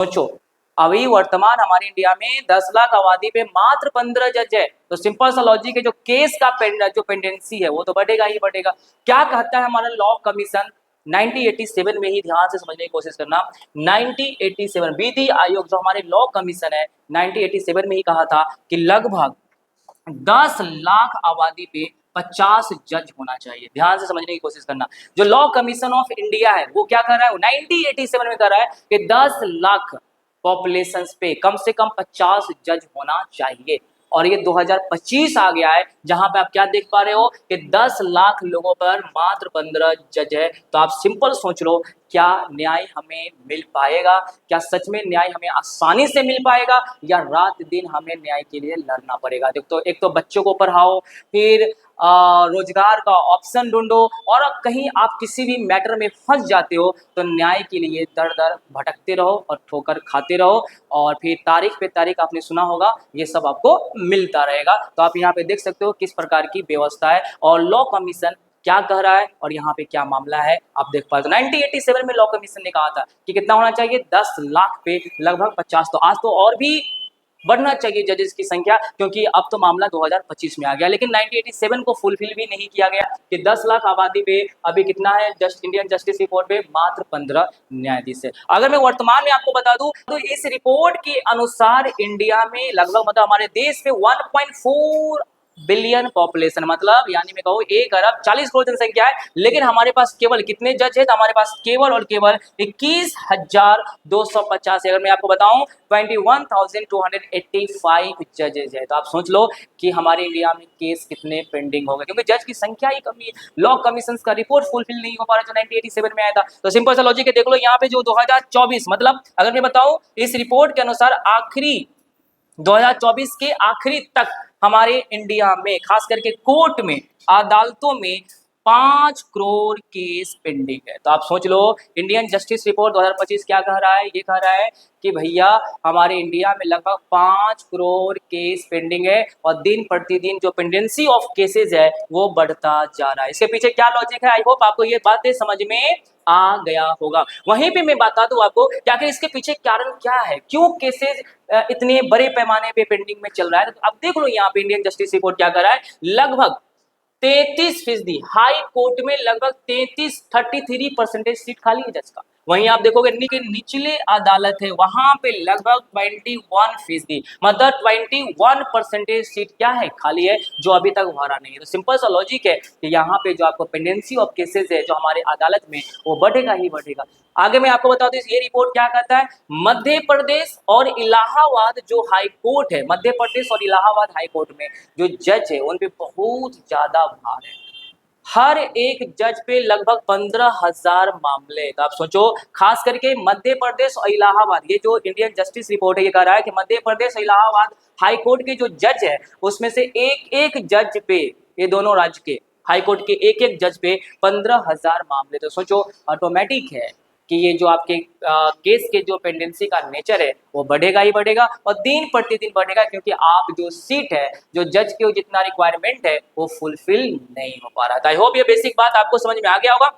सोचो, अभी वर्तमान हमारे इंडिया में 10 लाख आबादी पे मात्र 15 जज है, तो सिंपल सा लॉजिक है, जो केस का जो पेंडेंसी है वो तो बढ़ेगा ही बढ़ेगा। क्या कहता है हमारा लॉ कमीशन 1987 में ही, ध्यान से समझने की कोशिश करना। 1987 विधि आयोग जो हमारे लॉ कमीशन है 1987 में ही कहा था कि लगभग 10 लाख आबादी पे 50 जज होना चाहिए। ध्यान से समझने की कोशिश करना। जो लॉ कमीशन ऑफ इंडिया है वो क्या कर रहा है, 1987 में कर रहा है कि 10 लाख पॉपुलेशन पे कम से कम 50 जज होना चाहिए। और ये 2025 आ गया है, जहां पे आप क्या देख पा रहे हो कि 10 लाख लोगों पर मात्र 15 जज है। तो आप सिंपल सोच लो, क्या न्याय हमें मिल पाएगा? क्या सच में न्याय हमें आसानी से मिल पाएगा, या रात दिन हमें न्याय के लिए लड़ना पड़ेगा? तो एक तो बच्चों को पढ़ाओ, फिर रोजगार का ऑप्शन ढूंढो, और कहीं आप किसी भी मैटर में फंस जाते हो तो न्याय के लिए दर दर भटकते रहो और ठोकर खाते रहो, और फिर तारीख पे तारीख आपने सुना होगा, ये सब आपको मिलता रहेगा। तो आप यहाँ पे देख सकते हो किस प्रकार की व्यवस्था है और लॉ कमीशन क्या कह रहा है और यहाँ पे क्या मामला है, आप देख पाए। तो 1987 में लॉ कमीशन ने कहा था कि कितना होना चाहिए, 10 लाख पे लगभग 50। तो आज तो और भी बढ़ना चाहिए जजेस की संख्या, क्योंकि अब तो मामला 2025 में आ गया, लेकिन 1987 को फुलफिल भी नहीं किया गया कि 10 लाख आबादी पे अभी कितना है, इंडियन जस्टिस रिपोर्ट पे मात्र 15 न्यायाधीश है। अगर मैं वर्तमान में आपको बता दूं तो इस रिपोर्ट के अनुसार इंडिया में लगभग, मतलब हमारे देश में 1.4 बिलियन पॉपुलेशन, मतलब यानी मैं कहूँ 1 अरब 40 करोड़ जनसंख्या है, लेकिन हमारे पास केवल कितने जज है, तो हमारे पास केवल और केवल 21,250। अगर मैं आपको बताऊं 21,285 जजेज है। तो आप सोच लो कि हमारे इंडिया में केस कितने पेंडिंग हो गए, क्योंकि जज की संख्या ही कमी है। लॉ कमीशन का रिपोर्ट फुलफिल नहीं हो पा रहा जो 1987 में आया था। तो सिंपल सा लॉजिक है, देख लो यहाँ पे जो 2024, मतलब अगर मैं बताऊं इस रिपोर्ट के अनुसार आखिरी 2024 के आखिरी तक हमारे इंडिया में खास करके कोर्ट में, अदालतों में 5 करोड़ केस पेंडिंग है। तो आप सोच लो इंडियन जस्टिस रिपोर्ट 2025 क्या कह रहा है, ये कह रहा है कि भैया हमारे इंडिया में लगभग 5 करोड़ केस पेंडिंग है, और दिन प्रतिदिन जो पेंडेंसी ऑफ केसेस है वो बढ़ता जा रहा है। इसके पीछे क्या लॉजिक है, आई होप आपको ये बातें समझ में आ गया होगा। वहीं पे मैं बता दूं आपको कि आखिर इसके पीछे कारण क्या है, क्यों केसेस इतने बड़े पैमाने पे पेंडिंग में चल रहा है। तो अब देख लो यहाँ पे इंडियन जस्टिस रिपोर्ट क्या कर रहा है, लगभग 33%, हाई कोर्ट में लगभग 33 सीट खाली है जज का। वहीं आप देखोगे निचले अदालत है वहां पे लगभग 21%, मतलब 21% सीट क्या है, खाली है, जो अभी तक भरा नहीं है। तो सिंपल सा लॉजिक है कि यहाँ पे जो आपको पेंडेंसी ऑफ केसेस है जो हमारे अदालत में, वो बढ़ेगा ही बढ़ेगा। आगे मैं आपको बता दूं ये रिपोर्ट क्या कहता है, मध्य प्रदेश और इलाहाबाद जो हाई कोर्ट है, मध्य प्रदेश और इलाहाबाद हाई कोर्ट में जो जज है उन पे बहुत ज्यादा भार है। हर एक जज पे लगभग 15,000 मामले। तो आप सोचो, खास करके मध्य प्रदेश और इलाहाबाद, ये जो इंडियन जस्टिस रिपोर्ट है ये कह रहा है कि मध्य प्रदेश और इलाहाबाद हाई कोर्ट के जो जज है उसमें से एक एक जज पे, ये दोनों राज्य के हाई कोर्ट के एक एक जज पे 15,000 मामले। तो सोचो ऑटोमेटिक है कि ये जो आपके केस के जो पेंडेंसी का नेचर है वो बढ़ेगा ही बढ़ेगा, और दिन प्रतिदिन बढ़ेगा, क्योंकि आप जो सीट है, जो जज के जितना रिक्वायरमेंट है वो फुलफिल नहीं हो पा रहा था। आई होप ये बेसिक बात आपको समझ में आ गया होगा।